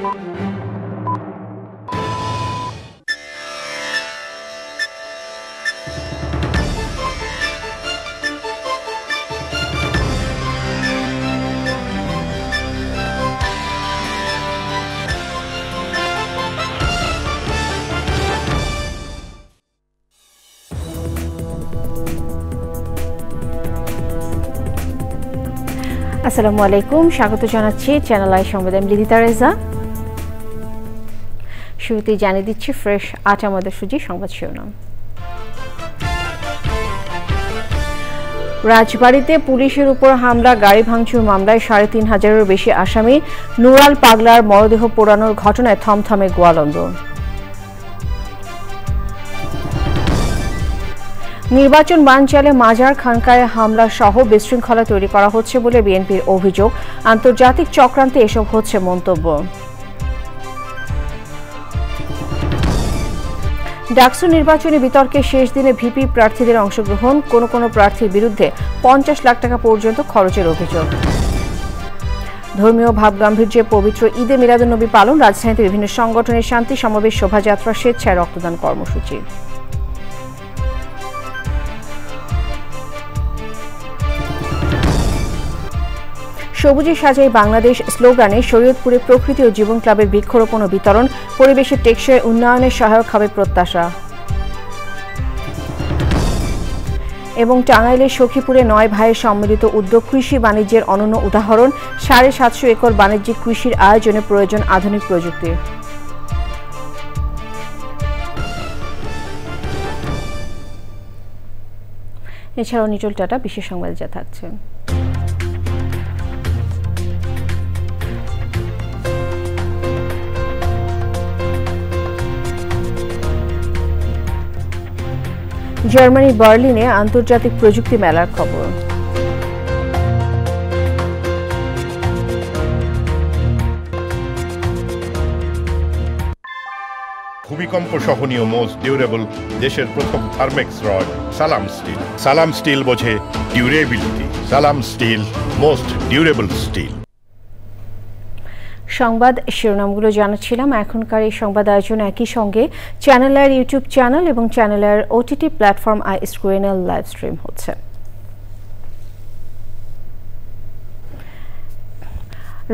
আসসালামু আলাইকুম, স্বাগত জানাচ্ছি চ্যানেল আই সংবাদে। আমি লিদিতা রেজা। শুরুতেই জানিয়ে দিচ্ছি ফ্রেশ ৮ আমাদের সুজি সংবাদ শিরোনাম। রাজবাড়ীতে পুলিশের উপর হামলা, গাড়ি ভাঙচুর মামলায় ৩৫০০-এরও বেশি আসামি। নুরাল পাগলার মরদেহ পোড়ানোর ঘটনায় থমথমে গোয়ালন্দ। নির্বাচন বানচালে মাজার খানকায় হামলা সহ বিশৃঙ্খলা তৈরি করা হচ্ছে বলে বিএনপির অভিযোগ। আন্তর্জাতিক চক্রান্তে এসব হচ্ছে মন্তব্য। ডাকসু নির্বাচনী বিতর্কে শেষ দিনে ভিপি প্রার্থীদের অংশগ্রহণ, কোনো প্রার্থীর বিরুদ্ধে ৫০ লাখ টাকা পর্যন্ত খরচের অভিযোগ। ধর্মীয় ভাবগাম্ভীর্যে পবিত্র ঈদে মিলাদুন্নবী পালন, রাজধানীতে বিভিন্ন সংগঠনের শান্তি সমাবেশ, শোভাযাত্রা, স্বেচ্ছায় রক্তদান কর্মসূচি। সবুজে সাজাই বাংলাদেশ স্লোগানে শরীয়তপুরে প্রকৃতি ও জীবন ক্লাবের বৃক্ষরোপণ ও বিতরণ, পরিবেশের টেকসই উন্নয়নে সহায়ক হবে প্রত্যাশা। এবং টাঙ্গাইলের সখীপুরে ৯ ভাইয়ের সম্মিলিত উদ্যোগ, কৃষি বাণিজ্যের অনন্য উদাহরণ। ৭৫০ একর বাণিজ্যিক কৃষির আয়োজনে প্রয়োজন আধুনিক প্রযুক্তি। এছাড়াও নিটল টাটা বিশেষ সংবাদে যা থাকছে। জার্মানি বার্লিনে আন্তর্জাতিক প্রযুক্তি মেলার খবর। ভূমিকম্প সহনীয় মোস্ট ডিউরেবল দেশের প্রথম থার্মেক্স রড সালাম স্টিল। সালাম স্টিল বোঝে ডিউরেবিলিটি। সালাম স্টিল, মোস্ট ডিউরেবল স্টিল। সংবাদ শিরোনামগুলো জানাচ্ছিলাম। এখনকার এই সংবাদ আয়োজন একই সঙ্গে চ্যানেলের ইউটিউব চ্যানেল এবং চ্যানেলের ওটিটি প্ল্যাটফর্ম আই স্ক্রিনে লাইভ স্ট্রিম হচ্ছে।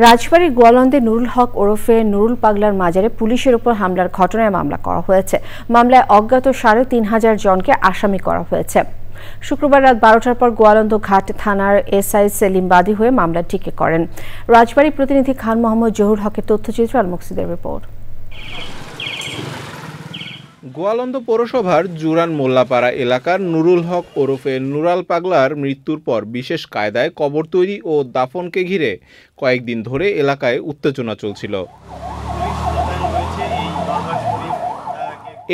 রাজবাড়ীর গোয়ালন্দে নুরুল হক ওরফে নুরুল পাগলার মাজারে পুলিশের উপর হামলার ঘটনায় মামলা করা হয়েছে। মামলায় অজ্ঞাত ৩৫০০ জনকে আসামি করা হয়েছে। শুক্রবার রাত ১২টার পর গোয়ালন্দ ঘাট থানার এসআই সেলিম বাদী হয়ে মামলাটিকে করেন। রাজবাড়ী প্রতিনিধি খান মোহাম্মদ জহুর হকের তথ্যচিত্র, আল মুকসিদের রিপোর্ট। গোয়ালন্দ পৌরসভার জুরান মোল্লাপাড়া এলাকার নুরুল হক ওরফে নুরাল পাগলার মৃত্যুর পর বিশেষ কায়দায় কবর তৈরি ও দাফনকে ঘিরে কয়েকদিন ধরে এলাকায় উত্তেজনা চলছিল।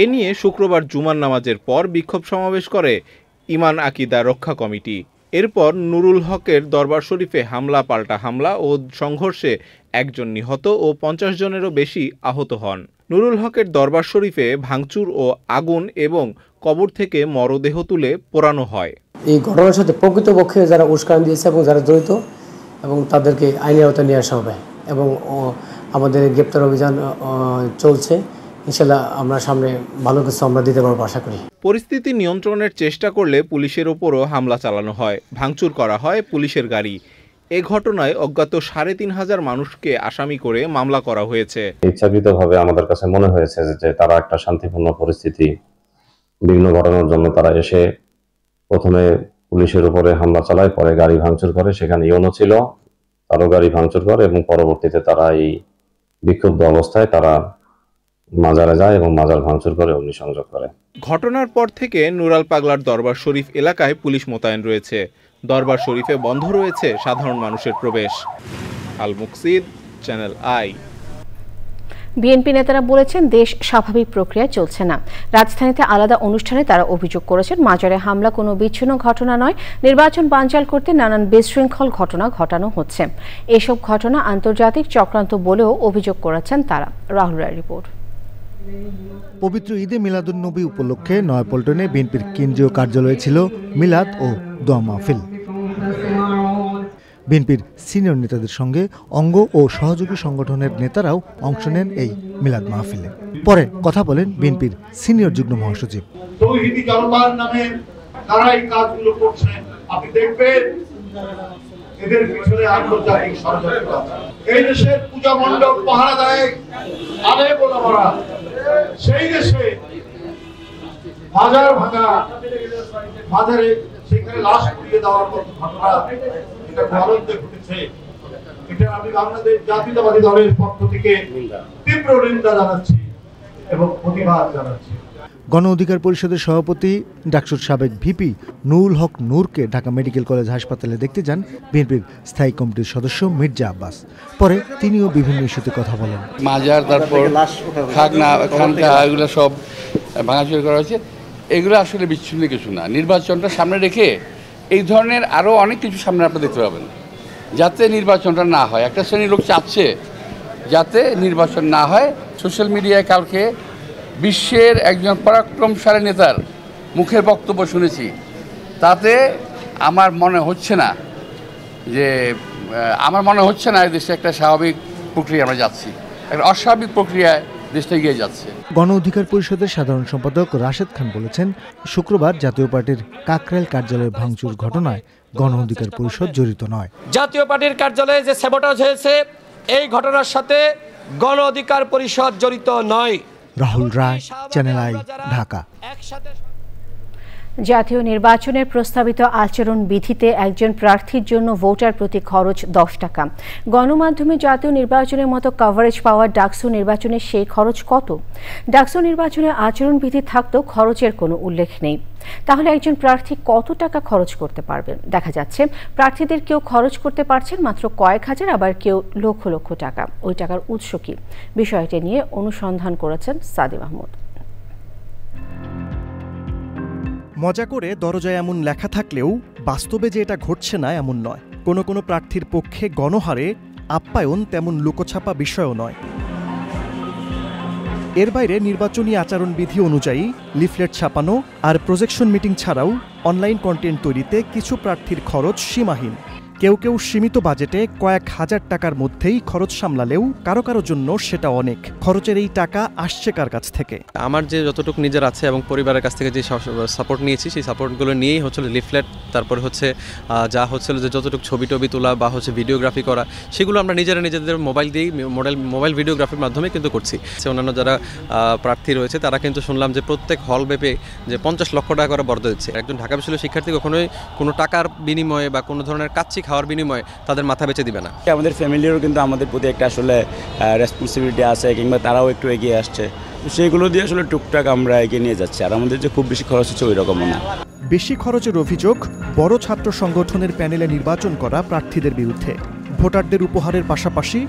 এ নিয়ে শুক্রবার জুমার নামাজের পর বিক্ষোভ সমাবেশ করে ইমান আকিদা রক্ষা কমিটি। এরপর নুরুল হকের দরবার শরীফে হামলা পাল্টা হামলা ও সংঘর্ষে একজন নিহত ও ৫০ জনেরও বেশি আহত হন। নুরুল হকের দরবার শরীফে ভাঙচুর ও আগুন এবং কবর থেকে মরদেহ তুলে পোড়ানো হয়। এই ঘটনার সাথে প্রকৃতপক্ষে যারা উস্কানি দিয়েছে এবং যারা জড়িত এবং তাদেরকে আইনের আওতায় নিয়ে আসা হবে এবং আমাদের গ্রেপ্তার অভিযান চলছে। ইনশাআল্লাহ আমরা সামনে ভালো কিছু আমরা দিতে পারবো আশা করি। পরিস্থিতি নিয়ন্ত্রণের চেষ্টা করলে পুলিশের ওপরও হামলা চালানো হয়, ভাঙচুর করা হয় পুলিশের গাড়ি। এ ঘটনায় অজ্ঞাত ৩৫০০ মানুষকে আসামি করে মামলা করা হয়েছে। ইচ্ছাকৃতভাবে আমাদের কাছে মনে হয়েছে যে তারা একটা শান্তিপূর্ণ পরিস্থিতি বিঘ্ন ঘটানোর জন্য তারা এসে প্রথমে পুলিশের উপরে হামলা চালায়, পরে গাড়ি ভাঙচুর করে। সেখানে ইউনো ছিল, তারও গাড়ি ভাঙচুর করে এবং পরবর্তীতে তারা এই বিক্ষুব্ধ অবস্থায় তারা মাজারে যায় এবং মাজার ভাঙচুর করে অগ্নিসংযোগ করে। ঘটনার পর থেকে নুরাল পাগলার দরবার শরীফ এলাকায় পুলিশ মোতায়েন রয়েছে। দরবার শরীফে বন্ধ রয়েছে সাধারণ মানুষের প্রবেশ। আল মুকসিদ, চ্যানেল আই। বিএনপি নেতারা বলেছেন দেশ স্বাভাবিক প্রক্রিয়া চলছে না। রাজধানীতে আলাদা অনুষ্ঠানে তারা অভিযোগ করেছেন মাজারে হামলা কোনো বিচ্ছিন্ন ঘটনা নয়, নির্বাচন বানচাল করতে নানান বিশৃঙ্খল ঘটনা ঘটানো হচ্ছে। এসব ঘটনা আন্তর্জাতিক চক্রান্ত বলেও অভিযোগ করেছেন তারা। রাহুল রায় রিপোর্ট। পবিত্র ঈদে মিলাদুন্নবী উপলক্ষে নয়াপল্টনে বিএনপির কেন্দ্রীয় কার্যালয়ে ছিল মিলাদ ও দোয়া মাহফিল। বিএনপির সিনিয়র নেতাদের সঙ্গে অঙ্গ ও সহযোগী সংগঠনের নেতারাও অংশ নেন এই মিলাদ মাহফিলে। পরে কথা বলেন বিএনপির সিনিয়র যুগ্ম মহাসচিব। তৌহিদি জনতার নামে তারা এই কাজগুলো করছে, আপনি দেখবেন এদের পিছনে আন্তর্জাতিক ষড়যন্ত্র আছে। এই দেশের পূজা মণ্ডপ পাহারা দেয় আলে ওলামারা, সেই দেশে মাজার ভাঙা, মাজারে সেখানে লাশ পুড়িয়ে দেওয়ার মতো ঘটনা এটা ভারতে ঘটেছে। এটা আমি বাংলাদেশ জাতীয়তাবাদী দলের পক্ষ থেকে তীব্র নিন্দা জানাচ্ছি এবং প্রতিবাদ জানাচ্ছি। গণ অধিকার পরিষদের সভাপতি ডাকসুর সাবেক ভিপি নুরুল হক নূরকে ঢাকা মেডিকেল কলেজ হাসপাতালে দেখতে যান বিএনপির স্থায়ী কমিটির সদস্য মির্জা আব্বাস। পরে তিনিও বিভিন্ন ইস্যুতে কথা বলেন। মাজার, তারপর খানকা, এগুলো সব ভাঙাচুরি করা হয়েছে। এগুলো আসলে বিচ্ছিন্ন কিছু না। নির্বাচনটা সামনে রেখে এই ধরনের আরও অনেক কিছু সামনে আপনারা দেখতে পাবেন, যাতে নির্বাচনটা না হয়। একটা শ্রেণীর লোক চাচ্ছে যাতে নির্বাচন না হয়। সোশ্যাল মিডিয়ায় কালকে বিশ্বের একজন পরাক্রমশালী নেতার মুখের বক্তব্য শুনেছি, তাতে আমার মনে হচ্ছে না এই দেশে একটা স্বাভাবিক প্রক্রিয়া আমরা যাচ্ছি, একটা অস্বাভাবিক প্রক্রিয়ায় দেশটা এগিয়ে যাচ্ছে। গণ অধিকার পরিষদের সাধারণ সম্পাদক রাশেদ খান বলেছেন, শুক্রবার জাতীয় পার্টির কাকরাইল কার্যালয়ের ভাঙচুর ঘটনায় গণ অধিকার পরিষদ জড়িত নয়। জাতীয় পার্টির কার্যালয়ে যে স্যাবোটাজ হয়েছে এই ঘটনার সাথে গণ অধিকার পরিষদ জড়িত নয়। রাহুল রায়, চ্যানেল আই, ঢাকা। জাতীয় নির্বাচনের প্রস্তাবিত আচরণ বিধিতে একজন প্রার্থীর জন্য ভোটার প্রতি খরচ 10 টাকা। গণমাধ্যমে জাতীয় নির্বাচনের মতো কভারেজ পাওয়া ডাকসু নির্বাচনের সেই খরচ কত? ডাকসু নির্বাচনে আচরণ বিধি থাকতেও খরচের কোনো উল্লেখ নেই। তাহলে একজন প্রার্থী কত টাকা খরচ করতে পারবেন? দেখা যাচ্ছে প্রার্থীদের কেউ খরচ করতে পারছেন মাত্র কয়েক হাজার, আবার কেউ লক্ষ লক্ষ টাকা। ওই টাকার উৎস কি? বিষয়টি নিয়ে অনুসন্ধান করেছেন সাদি মাহমুদ। মজা করে দরজায় এমন লেখা থাকলেও বাস্তবে যে এটা ঘটছে না এমন নয়। কোনো কোনো প্রার্থীর পক্ষে গণহারে আপ্যায়ন তেমন লুকোছাপা বিষয়ও নয়। এর বাইরে নির্বাচনী আচরণবিধি অনুযায়ী লিফলেট ছাপানো আর প্রজেকশন মিটিং ছাড়াও অনলাইন কন্টেন্ট তৈরিতে কিছু প্রার্থীর খরচ সীমাহীন। কেউ কেউ সীমিত বাজেটে কয়েক হাজার টাকার মধ্যেই খরচ সামলালেও কারো কারো জন্য সেটা অনেক। খরচের এই টাকা আসছে কার কাছ থেকে? আমার যে যতটুকু নিজের আছে এবং পরিবারের কাছ থেকে যে সাপোর্ট নিয়েছি, সেই সাপোর্টগুলো নিয়েই হচ্ছিল লিফলেট, তারপরে হচ্ছে যা হচ্ছিল যে যতটুকু ছবি টবি তোলা বা হচ্ছে ভিডিওগ্রাফি করা, সেগুলো আমরা নিজেদের মোবাইল দিয়েই মোবাইল ভিডিওগ্রাফির মাধ্যমে কিন্তু করছি। অন্যান্য যারা প্রার্থী রয়েছে তারা কিন্তু শুনলাম যে প্রত্যেক হল ব্যাপে যে 50 লক্ষ টাকা করে বরাদ্দ দিচ্ছে। একজন ঢাকা বিশ্ববিদ্যালয়ের শিক্ষার্থী কখনোই কোনো টাকার বিনিময়ে বা কোনো ধরনের কাচ্চি খাওয়ার বিনিময়ে তাদের মাথা বেঁচে দিবে না। আমাদের ফ্যামিলিরও কিন্তু আমাদের প্রতি একটা আসলে রেসপন্সিবিলিটি আছে, কিংবা তারাও একটু এগিয়ে আসছে, সেইগুলো দিয়ে আসলে টুকটাক আমরা এগিয়ে নিয়ে যাচ্ছি। আর আমাদের যে খুব বেশি খরচ হচ্ছে ওই রকমও না। বেশি খরচের অভিযোগ বড় ছাত্র সংগঠনের প্যানেলে নির্বাচন করা প্রার্থীদের বিরুদ্ধে। ভোটারদের উপহারের পাশাপাশি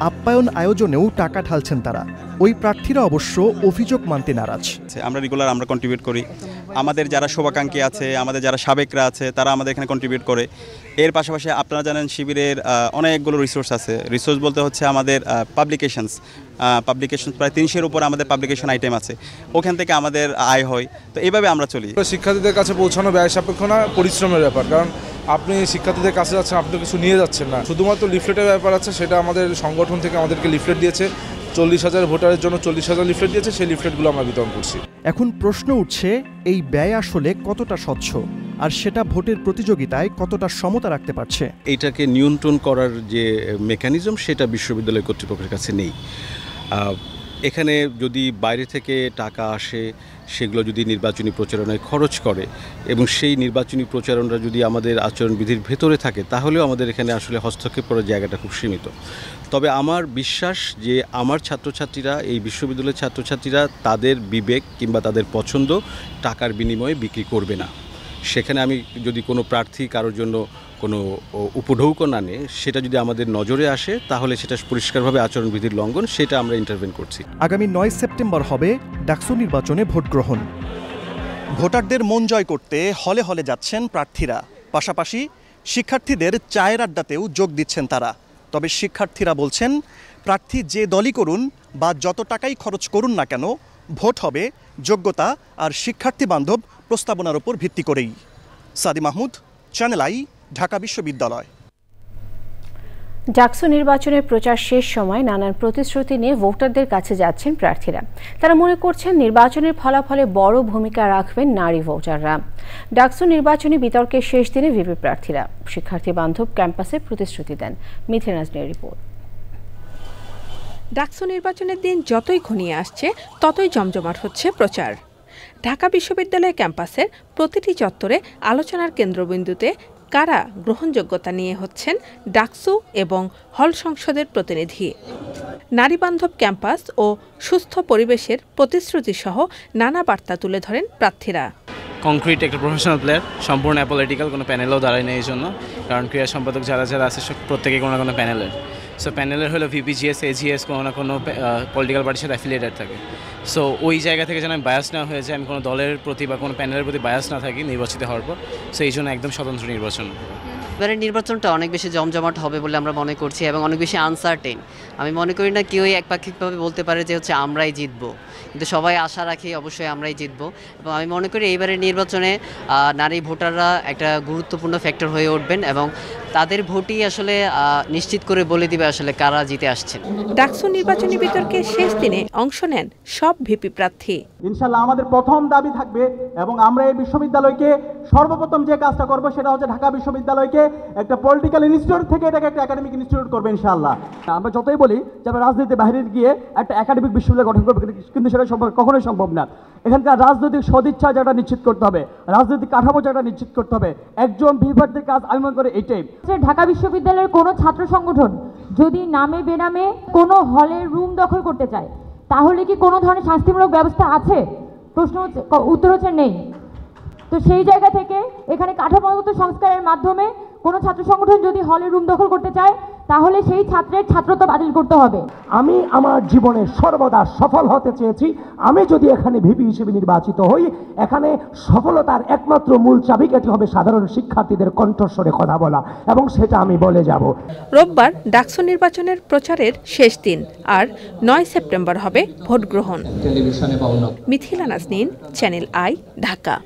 আপ্যায়ন আয়োজনেও টাকা ঢালছেন তারা। ওই প্রার্থীরা অবশ্য অভিযোগ মানতে নারাজ। আমরা রেগুলার আমরা কন্ট্রিবিউট করি, আমাদের যারা শুভাকাঙ্ক্ষী আছে, আমাদের যারা সাবেকরা আছে, তারা আমাদের এখানে কন্ট্রিবিউট করে। এর পাশাপাশি আপনারা জানেন শিবিরের অনেকগুলো রিসোর্স আছে। রিসোর্স বলতে হচ্ছে আমাদের পাবলিকেশনস প্রায় 300-এর উপর আমাদের পাবলিকেশন আইটেম আছে, ওখান থেকে আমাদের আয় হয়। তো এইভাবে আমরা চলি। শিক্ষার্থীদের কাছে পৌঁছানো ব্যয় সাপেক্ষ না, পরিশ্রমের ব্যাপার। কারণ আপনি শিক্ষার্থীদের কাছে যাচ্ছেন, আপনি কিছু নিয়ে যাচ্ছেন না। শুধুমাত্র লিফলেটের ব্যাপার আছে, সেটা আমাদের সংগঠন থেকে আমাদেরকে লিফলেট দিয়েছে। 40,000 ভোটারের জন্য 40,000 লিফলেট দিয়েছে, সেই লিফলেটগুলো আমরা বিতরণ করছি। এখন প্রশ্ন উঠছে, এই ব্যয় আসলে কতটা স্বচ্ছ, আর সেটা ভোটের প্রতিযোগিতায় কতটা সমতা রাখতে পারছে? এইটাকে নিয়ন্ত্রণ করার যে মেকানিজম, সেটা বিশ্ববিদ্যালয় কর্তৃপক্ষের কাছে নেই। এখানে যদি বাইরে থেকে টাকা আসে, সেগুলো যদি নির্বাচনী প্রচারণায় খরচ করে এবং সেই নির্বাচনী প্রচারণা যদি আমাদের আচরণবিধির ভেতরে থাকে, তাহলেও আমাদের এখানে আসলে হস্তক্ষেপ করার জায়গাটা খুব সীমিত। তবে আমার বিশ্বাস যে আমার ছাত্রছাত্রীরা, এই বিশ্ববিদ্যালয়ের ছাত্রছাত্রীরা তাদের বিবেক কিংবা তাদের পছন্দ টাকার বিনিময়ে বিক্রি করবে না। সেখানে আমি যদি কোনো প্রার্থী কারোর জন্য কোনো উপঢৌকন আনে, সেটা যদি আমাদের নজরে আসে, তাহলে সেটা পরিষ্কারভাবে আচরণবিধির লঙ্ঘন, সেটা আমরা ইন্টারভেন করছি। আগামী 9 সেপ্টেম্বর হবে ডাকসু নির্বাচনে ভোট গ্রহণ। ভোটারদের মন জয় করতে হলে হলে যাচ্ছেন প্রার্থীরা, পাশাপাশি শিক্ষার্থীদের চায়ের আড্ডাতেও যোগ দিচ্ছেন তারা। তবে শিক্ষার্থীরা বলছেন, প্রার্থী যে দলই করুন বা যত টাকাই খরচ করুন না কেন, ভোট হবে যোগ্যতা আর শিক্ষার্থী বান্ধব প্রস্তাবনার উপর ভিত্তি করেই। সাদি মাহমুদ, চ্যানেল আই, ঢাকা বিশ্ববিদ্যালয়। ডাকসু নির্বাচনের প্রচার শেষ সময় নানান প্রতিশ্রুতি নিয়ে ভোটারদের কাছে যাচ্ছেন প্রার্থীরা। তারা মনে করছেন নির্বাচনের ফলাফলে বড় ভূমিকা রাখবেন নারী ভোটাররা। ডাকসু নির্বাচনী বিতর্কের শেষ দিনে ভিপি প্রার্থীরা শিক্ষার্থী বান্ধব ক্যাম্পাসে প্রতিশ্রুতি দেন। মিথিলা নাজনীর রিপোর্ট। ডাকসু নির্বাচনের দিন যতই ঘনিয়ে আসছে ততই জমজমাট হচ্ছে প্রচার। ঢাকা বিশ্ববিদ্যালয় ক্যাম্পাসের প্রতিটি চত্বরে আলোচনার কেন্দ্রবিন্দুতে কারা গ্রহণযোগ্যতা নিয়ে হচ্ছেন ডাকসু এবং হল সংসদের প্রতিনিধি। নারীবান্ধব ক্যাম্পাস ও সুস্থ পরিবেশের প্রতিশ্রুতি সহ নানা বার্তা তুলে ধরেন প্রার্থীরা। কংক্রিট একটা প্রফেশনাল প্লেয়ার, সম্পূর্ণ অ্যাপলিটিক্যাল, কোনো প্যানেলও দাঁড়ায় নেই এই জন্য, কারণ ক্রীড়া সম্পাদক যারা যারা আছে প্রত্যেকে কোনো না কোনো প্যানেলের। সো প্যানেলের হলো ভিপিজিএস, এজিএস, কোনো না কোনো পলিটিক্যাল পার্টির সাথে অ্যাফিলিয়েটেড থাকে। সো ওই জায়গা থেকে যেন আমি বায়াস না হয়ে যায়, আমি কোনো দলের প্রতি বা কোনো প্যানেলের প্রতি বায়াস না থাকি নির্বাচিত হওয়ার পর। সো এই জন্য একদম স্বতন্ত্র নির্বাচন। এবারের নির্বাচনটা অনেক বেশি জমজমাট হবে বলে আমরা মনে করছি এবং অনেক বেশি আনসার্টেন। আমি মনে করি না কেউই একপাক্ষিকভাবে বলতে পারে যে হচ্ছে আমরাই জিতবো, কিন্তু সবাই আশা রাখি অবশ্যই আমরাই জিতবো। এবং আমি মনে করি এইবারের নির্বাচনে নারী ভোটাররা একটা গুরুত্বপূর্ণ ফ্যাক্টর হয়ে উঠবেন এবং তাদের ভোটই আসলে নিশ্চিত করে বলে দিবে আসলে কারা জিতে আসছেন। ডাকসু নির্বাচনী বিতর্কের শেষ দিনে অংশ নেন সব ভিপি প্রার্থী। ইনশাআল্লাহ আমাদের প্রথম দাবি থাকবে এবং আমরা এই বিশ্ববিদ্যালয়কে সর্বপ্রথম যে কাজটা করব সেটা হচ্ছে ঢাকা বিশ্ববিদ্যালয়কে একটা পলিটিক্যাল ইনস্টিটিউট থেকে এটাকে একটা একাডেমিক ইনস্টিটিউট করবে ইনশাআল্লাহ। আমরা যতই বলি যে আমরা রাজনীতির বাইরে গিয়ে একটা একাডেমিক বিশ্ববিদ্যালয় গঠন করবে, কিন্তু সেটা কখনোই সম্ভব না। এখানকার রাজনৈতিক সদিচ্ছা যেটা নিশ্চিত করতে হবে, রাজনৈতিক কাঠামো যেটা নিশ্চিত করতে হবে, একজন ভিভারদের কাজ আমি মনে করি এইটাই। ঢাকা বিশ্ববিদ্যালয়ের কোনো ছাত্র সংগঠন যদি নামে বেনামে কোনো হলের রুম দখল করতে চায় তাহলে কি কোনো ধরনের শাস্তিমূলক ব্যবস্থা আছে? উত্তর হচ্ছে নেই। তো সেই জায়গা থেকে এখানে কাঠামোগত সংস্কারের মাধ্যমে কোনো ছাত্র সংগঠন যদি হলের রুম দখল করতে চায় তাহলে সেই ছাত্রের ছাত্রত্ব বাতিল করতে হবে। আমি আমার জীবনে সর্বদা সফল হতে চেয়েছি। আমি যদি এখানে ভিপি হিসেবে নির্বাচিত হই, এখানে সফলতার একমাত্র মূল চাবিকাঠি হবে সাধারণ শিক্ষার্থীদের কণ্ঠস্বরে কথা বলা, এবং সেটা আমি বলে যাব। রোববার ডাকসু নির্বাচনের প্রচারের শেষ দিন, আর 9 সেপ্টেম্বর হবে ভোট গ্রহণ। Mithila Naznin, Channel I, Dhaka.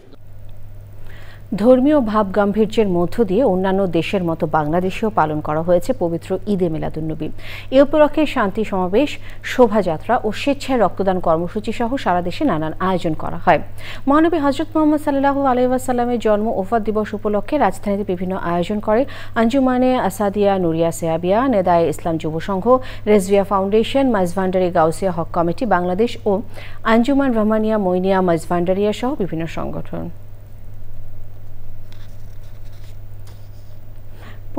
ধর্মীয় ভাব গাম্ভীর্যের মধ্য দিয়ে অন্যান্য দেশের মতো বাংলাদেশেও পালন করা হয়েছে পবিত্র ঈদে মিলাদুন্নবী। এ উপলক্ষে শান্তি সমাবেশ, শোভাযাত্রা ও স্বেচ্ছায় রক্তদান কর্মসূচি সহ সারা দেশে নানান আয়োজন করা হয়। মহানবী হযরত মুহাম্মদ সাল্লাল্লাহু আলাইহি ওয়াসাল্লামের জন্ম ওফাত দিবস উপলক্ষে রাজধানীতে বিভিন্ন আয়োজন করে আঞ্জুমানে আসাদিয়া নুরিয়া সেয়াবিয়া, নেদায়ে ইসলাম যুব সংঘ, রেজভিয়া foundation, Maizbhandari Gausia hoc committee Bangladesh ও আঞ্জুমান রহমানিয়া মইনিয়া মাইজভান্ডারিয়া সহ বিভিন্ন সংগঠন।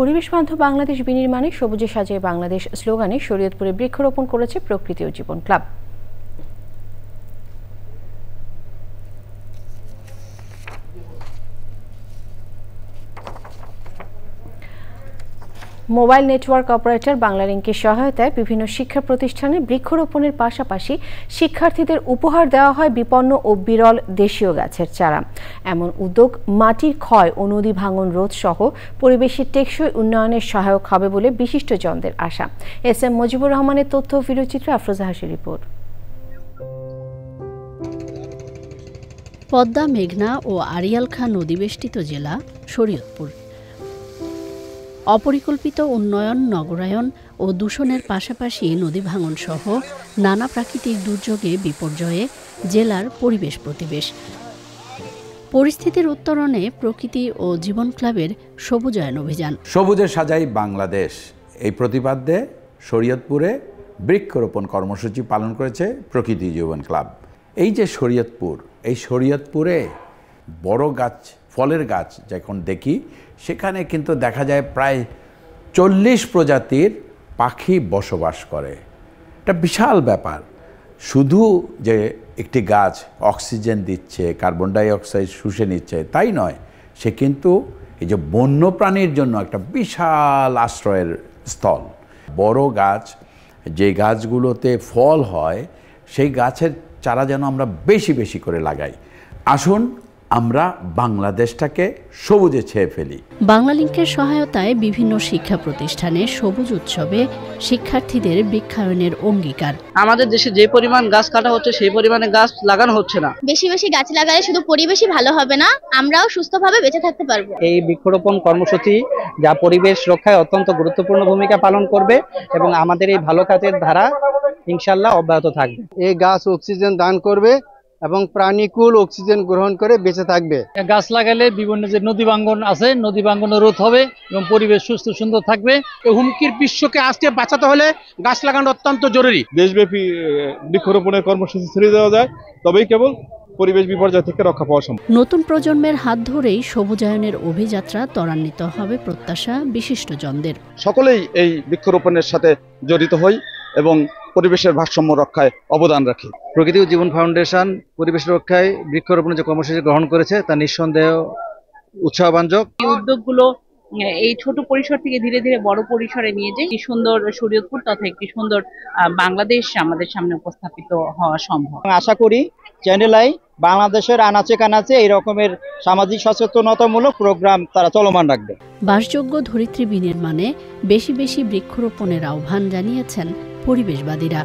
পরিবেশ বান্ধব বাংলাদেশ বিনির্মাণে সবুজে সাজিয়ে বাংলাদেশ স্লোগানে শরীয়তপুরে বৃক্ষরোপণ করেছে প্রকৃতি ও জীবন ক্লাব। মোবাইল নেটওয়ার্ক অপারেটর বাংলালিংকের সহায়তায় বিভিন্ন শিক্ষা প্রতিষ্ঠানে বৃক্ষরোপণের পাশাপাশি শিক্ষার্থীদের উপহার দেওয়া হয় বিপন্ন ও বিরল দেশীয় গাছের চারা। এমন উদ্যোগ মাটির ক্ষয় ও নদী ভাঙন রোধ সহ পরিবেশের টেকসই উন্নয়নের সহায়ক হবে বলে বিশিষ্টজনদের আশা। এস এম মুজিবুর রহমানের তথ্য ও ভিডিওচিত্রে আফরোজা হাসির রিপোর্ট। পদ্মা, মেঘনা ও আড়িয়াল খাঁ নদীবেষ্টিত জেলা শরীয়তপুর। অপরিকল্পিত উন্নয়ন, নগরায়ন ও দূষণের পাশাপাশি নদী ভাঙন সহ নানা প্রাকৃতিক দুর্যোগে বিপর্যয়ে জেলার পরিবেশ প্রতিবেশ। পরিস্থিতির উত্তরণে প্রকৃতি ও জীবন ক্লাবের সবুজায়ন অভিযান। সবুজে সাজাই বাংলাদেশ এই প্রতিপাদ্যে শরীয়তপুরে বৃক্ষরোপণ কর্মসূচি পালন করেছে প্রকৃতি জীবন ক্লাব। এই যে শরীয়তপুর, এই শরীয়তপুরে বড় গাছ, ফলের গাছ যখন দেখি সেখানে কিন্তু দেখা যায় প্রায় 40 প্রজাতির পাখি বসবাস করে। এটা বিশাল ব্যাপার। শুধু যে একটি গাছ অক্সিজেন দিচ্ছে, কার্বন ডাই অক্সাইড শুষে নিচ্ছে তাই নয়, সে কিন্তু এই যে বন্যপ্রাণীর জন্য একটা বিশাল আশ্রয়ের স্থল। বড় গাছ, যে গাছগুলোতে ফল হয় সেই গাছের চারা যেন আমরা বেশি বেশি করে লাগাই। আসুন আমরা বাংলাদেশটাকে সবুজে ছেয়ে ফেলি। বাংলালিংকের সহায়তায় বিভিন্ন শিক্ষা প্রতিষ্ঠানে সবুজ উৎসবে শিক্ষার্থীদের বৃক্ষায়নের অঙ্গীকার। আমাদের দেশে যে পরিমাণ গাছ কাটা হচ্ছে সেই পরিমাণে গাছ লাগানো হচ্ছে না। বেশি বেশি গাছ লাগালে শুধু পরিবেশই ভালো হবে না, আমরাও সুস্থভাবে বেঁচে থাকতে পারবো। এই বৃক্ষরোপণ কর্মসূচি যা পরিবেশ রক্ষায় অত্যন্ত গুরুত্বপূর্ণ ভূমিকা পালন করবে এবং আমাদের এই ভালো কাজের ধারা ইনশাআল্লাহ অব্যাহত থাকবে। এই গাছ অক্সিজেন দান করবে এবং প্রাণীকুল অক্সিজেন গ্রহণ করে বেঁচে থাকবে। গাছ লাগালে বিভিন্ন যে নদী ভাঙ্গন আছে, নদী ভাঙ্গন রোধ হবে এবং পরিবেশ সুস্থ সুন্দর থাকবে। এই হুমকির বিশ্বকে আজকে বাঁচাতে হলে গাছ লাগানো অত্যন্ত জরুরি। দেশব্যাপী বৃক্ষরোপণের কর্মসূচি ছেড়ে দেওয়া যায়, তবেই কেবল পরিবেশ বিপর্যয় থেকে রক্ষা পাওয়া সম্ভব। নতুন প্রজন্মের হাত ধরেই সবুজায়নের অভিযাত্রা ত্বরান্বিত হবে প্রত্যাশা বিশিষ্টজনদের। সকলেই এই বৃক্ষরোপণের সাথে জড়িত হই এবং পরিবেশের ভারসাম্য রক্ষায় অবদান রাখি। প্রকৃতি ও জীবন ফাউন্ডেশন পরিবেশ রক্ষায় বৃক্ষরোপণের যে কর্মসূচি গ্রহণ করেছে তা নিঃসন্দেহ উৎসাহবাঞ্জক। এই উদ্যোগগুলো এই ছোট পরিসর থেকে ধীরে ধীরে বড় পরিসরে নিয়ে যায় একটি সুন্দর শরীয়তপুর তথা একটি সুন্দর বাংলাদেশ আমাদের সামনে উপস্থাপিত হওয়া সম্ভব। আশা করি চ্যানেল আই বাংলাদেশের আনাচে কানাচে এই রকমের সামাজিক সচেতনতামূলক প্রোগ্রাম তারা চলমান রাখবে। বাসযোগ্য ধরিত্রী বিনির্মাণে বেশি বেশি বৃক্ষরোপণের আহ্বান জানিয়েছেন পরিবেশবাদীরা।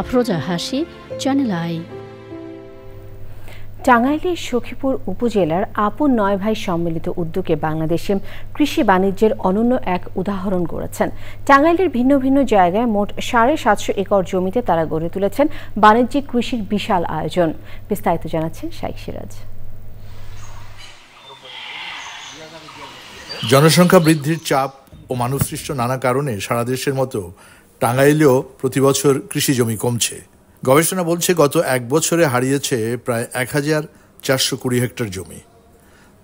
আফরোজা হাসি, চ্যানেল আই। টাঙ্গাইলের সখীপুর উপজেলার আপন ৯ ভাই সম্মিলিত উদ্যোগে বাংলাদেশে কৃষি বাণিজ্যের অনন্য এক উদাহরণ গড়েছেন। টাঙ্গাইলের ভিন্ন ভিন্ন জায়গায় মোট ৭৫০ একর জমিতে তারা গড়ে তুলেছেন বাণিজ্যিক কৃষির বিশাল আয়োজন। বিস্তারিত জানাচ্ছেন শাইখ সিরাজ। জনসংখ্যা বৃদ্ধির চাপ ও মানবসৃষ্ট নানা কারণে সারা দেশের মতো টাঙ্গাইলেও প্রতি বছর কৃষি জমি কমছে। গবেষণা বলছে গত এক বছরে হারিয়েছে প্রায় ১,৪২০ হেক্টর জমি।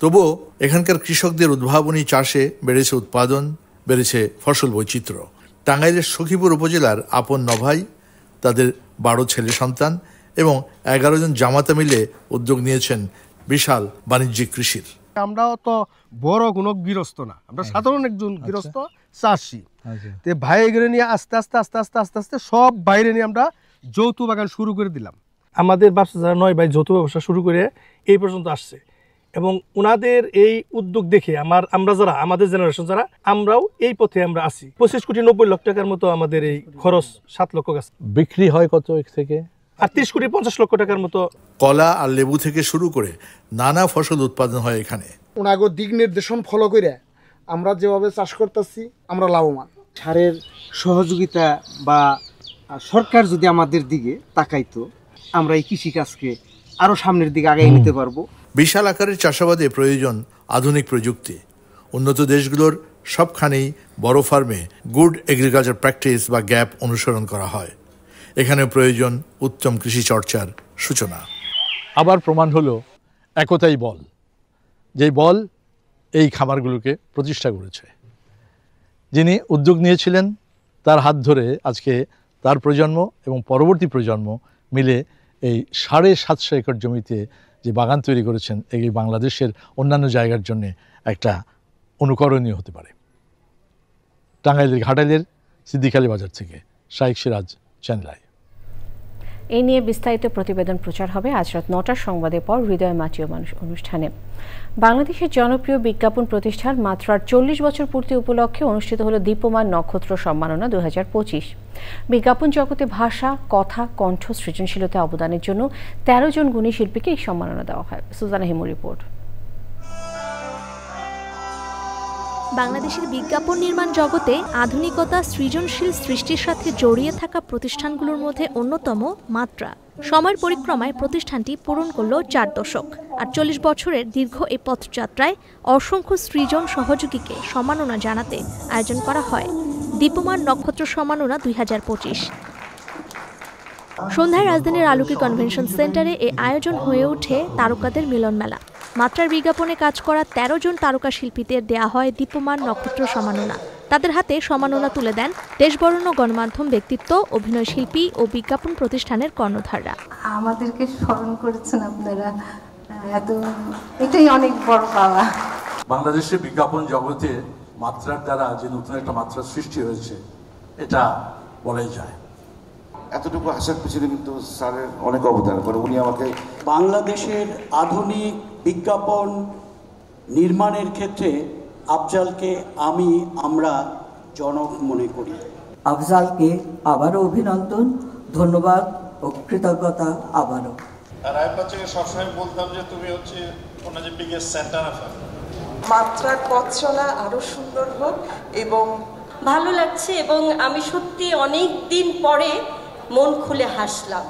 তবুও এখানকার কৃষকদের উদ্ভাবনী চাষে বেড়েছে উৎপাদন, বেড়েছে ফসল বৈচিত্র্য। টাঙ্গাইলের সখীপুর উপজেলার আপন ৯ ভাই, তাদের ১২ ছেলে সন্তান এবং ১১ জন জামাতা মিলে উদ্যোগ নিয়েছেন বিশাল বাণিজ্যিক কৃষির। আমরাও তো বড় কোনো গৃহস্থ না, আমরা সাধারণ একজন গৃহস্থ চাষি। ভাই এগুলো নিয়ে আস্তে আস্তে আস্তে আস্তে আস্তে আস্তে সব বাইরে নিয়ে আমরা যৌথ বাগান শুরু করে দিলাম। আমাদের ব্যবসা যারা ৯ ভাই যৌথ ব্যবসা শুরু করে এই পর্যন্ত আসছে এবং ওনাদের এই উদ্যোগ দেখে আমরা যারা আমাদের জেনারেশন যারা আমরাও এই পথে আমরা আসি। ২৫ কোটি ৯০ লক্ষ টাকার মতো আমাদের এই খরচ, ৭ লক্ষ গাছ বিক্রি হয় কত থেকে, আর ৩০ কোটি ৫০ লক্ষ টাকার মতো। কলা আর লেবু থেকে শুরু করে নানা ফসল উৎপাদন হয় এখানে। ওনাগো দিক নির্দেশন ফলো করে আমরা যেভাবে চাষ করতেছি আমরা লাভবান। সারের সহযোগিতা বা সরকার যদি আমাদের দিকে তাকাইতো, আমরা এই কৃষিকাজকে আরো সামনের দিকে আগায় নিতে পারবো। বিশাল আকারের চাষাবাদে প্রয়োজন আধুনিক প্রযুক্তি। উন্নত দেশগুলোর সবখানেই বড় ফার্মে গুড এগ্রিকালচার প্র্যাকটিস বা গ্যাপ অনুসরণ করা হয়। এখানে প্রয়োজন উত্তম কৃষি চর্চার সূচনা। আবার প্রমাণ হলো একতাই বল, যেই বল এই খামারগুলোকে প্রতিষ্ঠা করেছে। যিনি উদ্যোগ নিয়েছিলেন তার হাত ধরে আজকে তার প্রজন্ম এবং পরবর্তী প্রজন্ম মিলে এই ৭৫০ একর জমিতে যে বাগান তৈরি করেছেন, এই বাংলাদেশের অন্যান্য জায়গার জন্য একটা অনুকরণীয় হতে পারে। টাঙ্গাইলের ঘাটাইলের সিদ্দিকআলী বাজার থেকে শাইখ সিরাজ, চ্যানেল আই। এই নিয়ে বিস্তারিত প্রতিবেদন প্রচার হবে আজ রাত ৯টার সংবাদের পর হৃদয় মাটিও মানুষ অনুষ্ঠানে। বাংলাদেশের জনপ্রিয় বিজ্ঞাপন প্রতিষ্ঠান মাত্রার ৪০ বছর পূর্তি উপলক্ষে অনুষ্ঠিত হলো দীপ্যমান নক্ষত্র সম্মাননা ২০২৫। বিজ্ঞাপন জগতে ভাষা, কথা, কণ্ঠ, সৃজনশীলতা অবদানের জন্য ১৩ জন গুণী শিল্পীকে এই সম্মাননা দেওয়া হয়। সুজানা হিমু রিপোর্ট। বাংলাদেশের বিজ্ঞাপন নির্মাণ জগতে আধুনিকতা, সৃজনশীল সৃষ্টির সাথে জড়িয়ে থাকা প্রতিষ্ঠানগুলোর মধ্যে অন্যতম মাত্রা। সময়ের পরিক্রমায় প্রতিষ্ঠানটি পূরণ করল ৪ দশক। আর ৪০ বছরের দীর্ঘ এই পথযাত্রায় অসংখ্য সৃজন সহযোগীকে সম্মাননা জানাতে আয়োজন করা হয় দীপ্যমান নক্ষত্র সম্মাননা ২০২৫। সন্ধ্যায় রাজধানীর আলোকি কনভেনশন সেন্টারে এই আয়োজন হয়ে ওঠে তারকাদের মিলন মেলা। মাত্রার বিজ্ঞাপনে কাজ করা ১৩ জন তারকা শিল্পীদের দেয়া হয় দীপ্যমান নক্ষত্র সম্মাননা। তাদের হাতে সম্মাননা তুলে দেন দেশবরেণ্য গণমাধ্যম ব্যক্তিত্ব, অভিনয় শিল্পী ও বিজ্ঞাপন প্রতিষ্ঠানের কর্ণধাররা। আমাদেরকে স্মরণ করেছেন আপনারা, এটাই অনেক বড় পাওয়া। বাংলাদেশের বিজ্ঞাপন জগতে মাত্রার দ্বারা যে নতুন একটা মাত্রা সৃষ্টি হয়েছে, এটা বলাই যায়। এতটুকু আসার পিছনে কিন্তু স্যারের অনেক অবদান করে। উনি আমাকে বাংলাদেশের আধুনিক বিজ্ঞাপন নির্মাণের ক্ষেত্রে আফজালকে আমরা জনক মনে করি। আফজালকে আবারও অভিনন্দন, ধন্যবাদ ও কৃতজ্ঞতা আবারও। আর আইপাচকে সবসময় বলতাম যে তুমি হচ্ছে ওনা যে বিগেস্ট সেন্টার অফ মাত্রার পথ চলা আরো সুন্দর হোক এবং ভালো লাগছে এবং আমি সত্যি অনেক দিন পরে মন খুলে হাসলাম।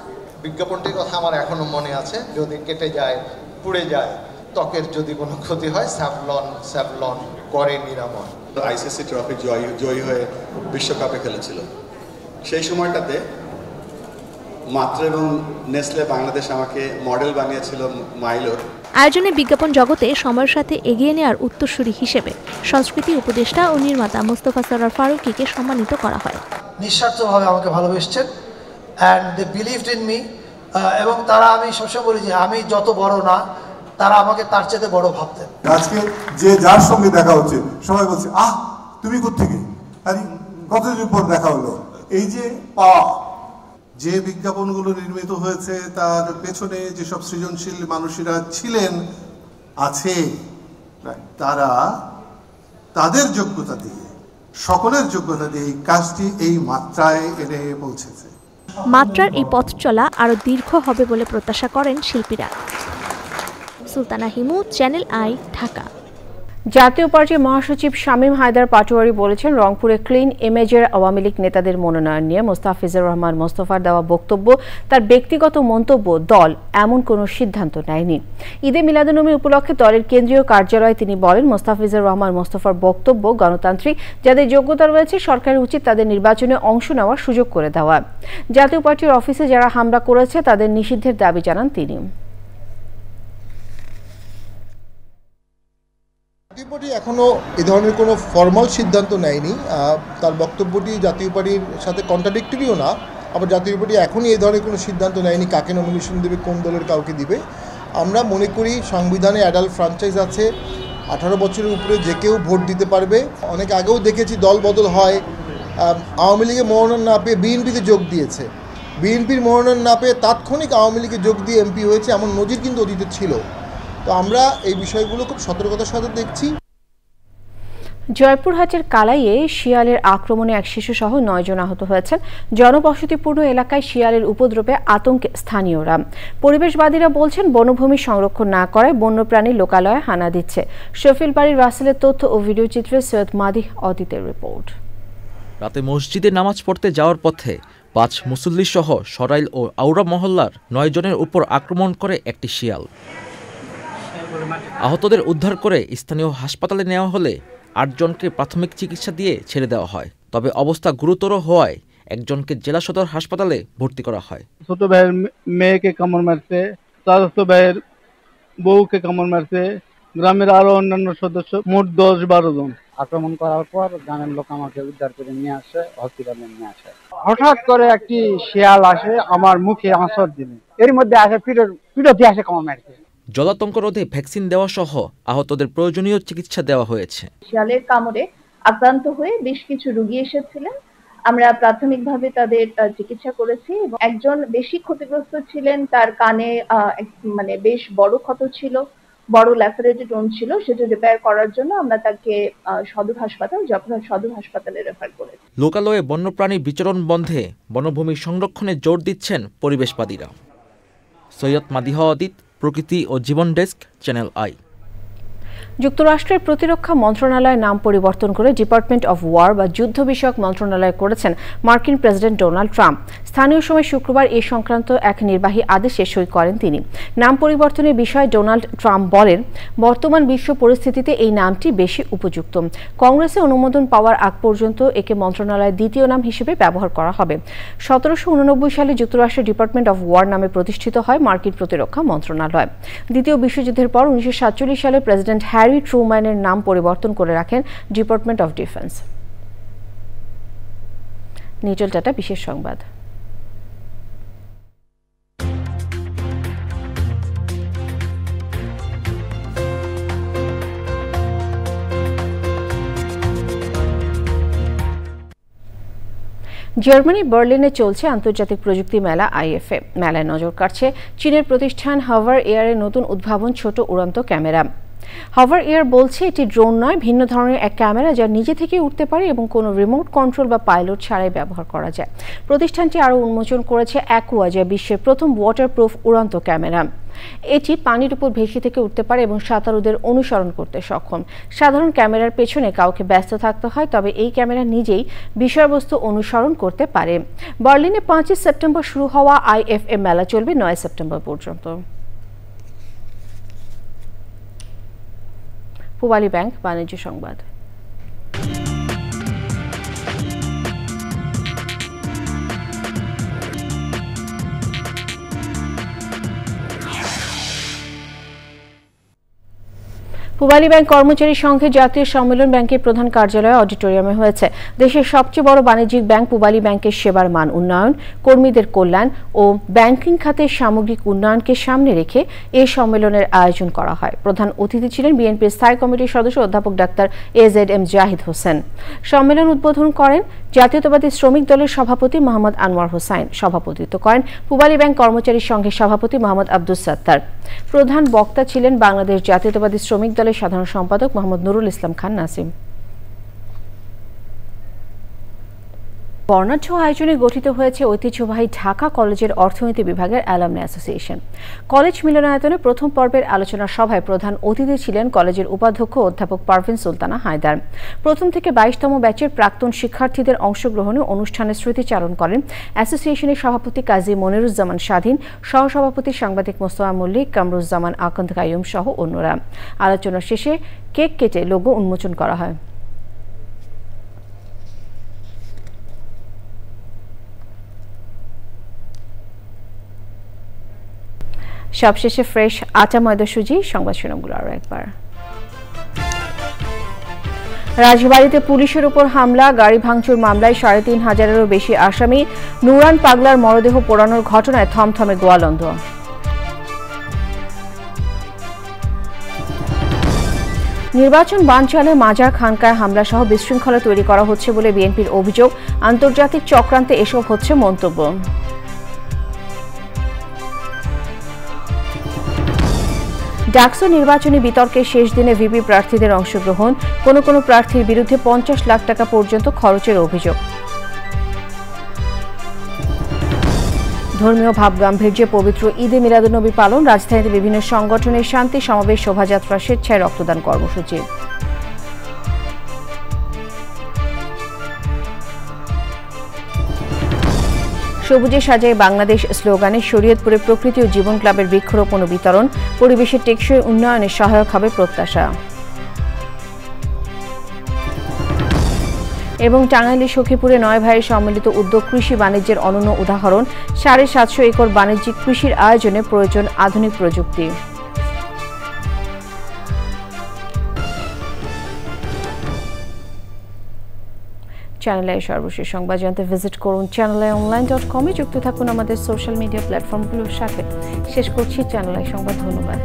বিজ্ঞাপনটির কথা আমার এখনো মনে আছে, যদি কেটে যায় পুড়ে যায় ত্বকের যদি কোনো ক্ষতি হয় স্যাভলন করে নিরাময়। আইসিসি ট্রফি জয়ী হয়ে বিশ্বকাপে খেলেছিল, সেই সময়টাতে মাত্রা এবং নেসলে বাংলাদেশ আমাকে মডেল বানিয়েছিল মাইলোর। আয়োজনে বিজ্ঞাপন জগতে সময়ের সাথে এগিয়ে নেওয়ার উত্তরসূরি হিসেবে সংস্কৃতি উপদেষ্টা ও নির্মাতা মোস্তফা সরোয়ার ফারুকীকে সম্মানিত করা হয়। নিঃস্বার্থভাবে আমাকে ভালোবেসেছেন and they believed in me, এবং তারা, আমি সবসময় বলি যে আমি যত বড় না, তারা আমাকে তার চেয়ে বড় ভাবতেন। আজকে যে যার সঙ্গে দেখা হচ্ছে সবাই বলছে আহ তুমি কোত্থেকে, আরে কতদিন পর দেখা হলো। এই যে পাওয়া, যে বিজ্ঞাপনগুলো নির্মিত হয়েছে তার পেছনে যেসব সৃজনশীল মানুষেরা ছিলেন আছে, তারা তাদের যোগ্যতা দিয়ে, সকলের যোগ্যতা দিয়ে এই কাজটি এই মাত্রায় এনে পৌঁছেছে। মাত্রার এই পথ চলা আরো দীর্ঘ হবে বলে প্রত্যাশা করেন শিল্পীরা। Sultana Himu, channel I, Dhaka. জাতীয় পার্টির মহাসচিব শামীম হায়দার পাটোয়ারি বলেছেন, রংপুরে ক্লিন ইমেজের আওয়ামী লীগ নেতাদের মনোনয়ন নিয়ে মোস্তাফিজুর রহমান মোস্তফার দেওয়া বক্তব্য তার ব্যক্তিগত মন্তব্য, দল এমন কোনো সিদ্ধান্ত নেয়নি। ঈদে মিলাদুন্নবী উপলক্ষে দলের কেন্দ্রীয় কার্যালয়ে তিনি বলেন, মোস্তাফিজুর রহমান মোস্তফার বক্তব্য গণতান্ত্রিক, যাদের যোগ্যতা রয়েছে সরকারের উচিত তাদের নির্বাচনে অংশ নেওয়ার সুযোগ করে দেওয়া। জাতীয় পার্টির অফিসে যারা হামলা করেছে তাদের নিষিদ্ধের দাবি জানান তিনি। জাতীয় পার্টি এখনো এ ধরনের কোনো ফর্মাল সিদ্ধান্ত নেয়নি। তার বক্তব্যটি জাতীয় পার্টির সাথে কন্ট্রাডিক্টরিও না। আবার জাতীয় পার্টি এখনই এই ধরনের কোনো সিদ্ধান্ত নেয়নি কাকে নমিনেশন দেবে, কোন দলের কাউকে দিবে। আমরা মনে করি সংবিধানে অ্যাডাল্ট ফ্র্যাঞ্চাইজ আছে, 18 বছরের উপরে যে কেউ ভোট দিতে পারবে। অনেক আগেও দেখেছি দল বদল হয়, আওয়ামী লীগে মনোনয়ন না পেয়ে বিএনপিতে যোগ দিয়েছে, বিএনপির মনোনয়ন না পেয়ে তাৎক্ষণিক আওয়ামী লীগে যোগ দিয়ে এমপি হয়েছে, এমন নজির কিন্তু অতীতে ছিল। তো আমরা এই বিষয়গুলো খুব সতর্কতার সাথে দেখছি। জয়পুরহাটের কালাইয়ে শিয়ালের আক্রমণে এক শিশুসহ 9 জন আহত হয়েছেন। জনবসতিপূর্ণ এলাকায় শিয়ালের উপদ্রবে আতঙ্কে স্থানীয়রা। পরিবেশবাদীরা বলছেন, বনভূমি সংরক্ষণ না করায় বন্যপ্রাণী লোকালয়ে হানা দিচ্ছে। শফিল বাড়ির রাসেলের তথ্য ও ভিডিও চিত্রে সৈয়দ মাদিহ অদিতের রিপোর্ট। রাতে মসজিদে নামাজ পড়তে যাওয়ার পথে 5 মুসল্লি সহ সরাইল ও আউরা মহল্লার 9 জনের উপর আক্রমণ করে একটি শিয়াল। আহতদের উদ্ধার করে স্থানীয় হাসপাতালে নেওয়া হলে 8 জনকে প্রাথমিক চিকিৎসা দিয়ে ছেড়ে দেওয়া হয়। তবে অবস্থা গুরুতর হওয়ায় একজনকে জেলা সদর হাসপাতালে ভর্তি করা হয়। ছোট ভাইয়ের মেয়েকে কামড় মারছে, চাচাতো ভাইয়ের বউকে কামড় মারছে, গ্রামের আরো অন্যান্য সদস্য, মোট 10-12 জন। আক্রমণ করার পর গ্রামের লোক আমাকে উদ্ধার করে নিয়ে আসে, হসপিটালে নিয়ে আসে। হঠাৎ করে একটি শিয়াল আসে আমার মুখে আঁচড় দিল, এর মধ্যে আসে পিঠে আসে কামড় মারছে। জলাতঙ্ক রোধে ভ্যাকসিন দেওয়া সহ আহতদের প্রয়োজনীয় চিকিৎসা দেওয়া হয়েছে। শিয়ালের কামড়ে আক্রান্ত হয়ে বেশ কিছু রোগী এসেছিলেন, আমরা প্রাথমিকভাবে তাদের চিকিৎসা করেছি এবং একজন বেশি ক্ষতিগ্রস্ত ছিলেন, তার কানে মানে বেশ বড় ক্ষত ছিল, বড় ল্যাসারেটেড ওন্ড ছিল, সেটা রিপেয়ার করার জন্য আমরা তাকে সদর হাসপাতাল, জয়পুরহাট সদর হাসপাতালে রেফার করেছি। লোকালয়ে বন্যপ্রাণী বিচরণ বন্ধে বনভূমি সংরক্ষণে জোর দিচ্ছেন পরিবেশবাদীরা। সৈয়দ মাদিহ অদিত, প্রকৃতি ও জীবন ডেস্ক, চ্যানেল আই। যুক্তরাষ্ট্রের প্রতিরক্ষা মন্ত্রণালয়ের নাম পরিবর্তন করে ডিপার্টমেন্ট অফ ওয়ার বা যুদ্ধ বিষয়ক মন্ত্রণালয় করেছেন মার্কিন প্রেসিডেন্ট ডোনাল্ড ট্রাম্প। স্থানীয় সময় শুক্রবার এ সংক্রান্ত এক নির্বাহী আদেশে সই করেন তিনি। নাম পরিবর্তনের বিষয়ে ডোনাল্ড ট্রাম্প বলেন, বর্তমান বিশ্ব পরিস্থিতিতে এই নামটি বেশি উপযুক্ত। কংগ্রেসে অনুমোদন পাওয়ার আগ পর্যন্ত একে মন্ত্রণালয়ের দ্বিতীয় নাম হিসেবে ব্যবহার করা হবে। 1789 সালে যুক্তরাষ্ট্রের ডিপার্টমেন্ট অফ ওয়ার নামে প্রতিষ্ঠিত হয় মার্কিন প্রতিরক্ষা মন্ত্রণালয়। দ্বিতীয় বিশ্বযুদ্ধের পর 1947 সালে প্রেসিডেন্ট হ্যারি ট্রুম্যানের নাম পরিবর্তন করে রাখেন department of defence. Nitol tata, বিশেষ সংবাদ। জার্মানি বার্লিনে চলছে আন্তর্জাতিক প্রযুক্তি মেলা IFA। মেলায় নজর কাড়ছে চীনের প্রতিষ্ঠান হাভার এয়ারের নতুন উদ্ভাবন ছোট উড়ন্ত ক্যামেরা। হাভার এয়ার বলছে এটি ড্রোন নয়, ভিন্ন ধরনের এক ক্যামেরা যা নিজে থেকে উঠতে পারে এবং কোনো রিমোট কন্ট্রোল বা পাইলট ছাড়াই ব্যবহার করা যায়। প্রতিষ্ঠানটি আরও উন্মোচন করেছে অ্যাকুয়া, যা বিশ্বের প্রথম ওয়াটারপ্রুফ উড়ন্ত ক্যামেরা। এটি পানির উপর ভেসে থেকে উঠতে পারে এবং সাঁতারুদের অনুসরণ করতে সক্ষম। সাধারণ ক্যামেরার পেছনে কাউকে ব্যস্ত থাকতে হয়, তবে এই ক্যামেরা নিজেই বিষয়বস্তু অনুসরণ করতে পারে। বার্লিনে 5 সেপ্টেম্বর শুরু হওয়া IFA মেলা চলবে 9 সেপ্টেম্বর পর্যন্ত। পূবালী ব্যাংক বাণিজ্য সংবাদ। পূবালী ব্যাংক কর্মচারী সংঘের জাতীয় সম্মেলন ব্যাংকের প্রধান কার্যালয় অডিটোরিয়ামে হয়েছে। দেশের সবচেয়ে বড় বাণিজ্যিক ব্যাংক পূবালী ব্যাংকের সেবার মান উন্নয়ন, কর্মীদের কল্যাণ ও ব্যাংকিং খাতের সামগ্রিক উন্নয়নকে সামনে রেখে এই সম্মেলনের আয়োজন করা হয়। প্রধান অতিথি ছিলেন বিএনপির স্থায়ী কমিটির সদস্য অধ্যাপক ডাক্তার AZM জাহিদ হোসেন। সম্মেলন উদ্বোধন করেন জাতীয়তাবাদী শ্রমিক দলের সভাপতি মোহাম্মদ আনোয়ার হোসাইন। সভাপতিত্ব করেন পূবালী ব্যাংক কর্মচারী সংঘের সভাপতি মোহাম্মদ আব্দুস সাত্তার। প্রধান বক্তা ছিলেন বাংলাদেশ জাতীয়তাবাদী শ্রমিক দলের সাধারণ সম্পাদক মোহাম্মদ নুরুল ইসলাম খান নাসিম। বর্ণাঢ্য আয়োজনে গঠিত হয়েছে ঐতিহ্যবাহী ঢাকা কলেজের অর্থনীতি বিভাগের অ্যালামনি অ্যাসোসিয়েশন। কলেজ মিলনায়তনে প্রথম পর্বের আলোচনা সভায় প্রধান অতিথি ছিলেন কলেজের উপাধ্যক্ষ অধ্যাপক পারভিন সুলতানা হায়দার। প্রথম থেকে 22তম ব্যাচের প্রাক্তন শিক্ষার্থীদের অংশগ্রহণে অনুষ্ঠানে স্মৃতিচারণ করেন অ্যাসোসিয়েশনের সভাপতি কাজী মনিরুজ্জামান স্বাধীন, সহসভাপতি সাংবাদিক মোস্তফা মল্লিক, কামরুজ্জামান আকন্দ কাইয়ুম সহ অন্যরা। আলোচনা শেষে কেক কেটে লোগো উন্মোচন করা হয়। সবশেষে ফ্রেশ আটা ময়দা সুজি সংবাদ শিরোনামগুলো আরও একবার। রাজবাড়ীতে পুলিশের উপর হামলা, গাড়ি ভাঙচুর মামলায় ৩৫০০-এরও বেশি আসামি। নুরান পাগলার মরদেহ পোড়ানোর ঘটনায় থমথমে গোয়ালন্দ। নির্বাচন বানচালে মাজার খানকায় হামলা সহ বিশৃঙ্খলা তৈরি করা হচ্ছে বলে বিএনপির অভিযোগ। আন্তর্জাতিক চক্রান্তে এসব হচ্ছে মন্তব্য। ডাকসু নির্বাচনী বিতর্কের শেষ দিনে ভিপি প্রার্থীদের অংশগ্রহণ, কোনো কোনো প্রার্থীর বিরুদ্ধে 50 লাখ টাকা পর্যন্ত খরচের অভিযোগ। ধর্মীয় ভাবগাম্ভীর্যে পবিত্র ঈদে মিলাদুন্নবী পালন, রাজধানীতে বিভিন্ন সংগঠনের শান্তি সমাবেশ, শোভাযাত্রা, স্বেচ্ছায় রক্তদান কর্মসূচি। সবুজে সাজায় বাংলাদেশ স্লোগানে শরীয়তপুরে প্রকৃতি ও জীবন ক্লাবের বৃক্ষরোপণ ও বিতরণ, পরিবেশের টেকসই উন্নয়নে সহায়ক হবে প্রত্যাশা। এবং টাঙ্গাইলের সখীপুরে 9 ভাইয়ের সম্মিলিত উদ্যোগ কৃষি বাণিজ্যের অনন্য উদাহরণ। 750 একর বাণিজ্যিক কৃষির আয়োজনে প্রয়োজন আধুনিক প্রযুক্তি। চ্যানেল আই সর্বশেষ সংবাদ জানতে ভিজিট করুন channelionline.com। যুক্ত থাকুন আমাদের সোশ্যাল মিডিয়া প্ল্যাটফর্মগুলোর সাথে। শেষ করছি চ্যানেল আই সংবাদ। ধন্যবাদ।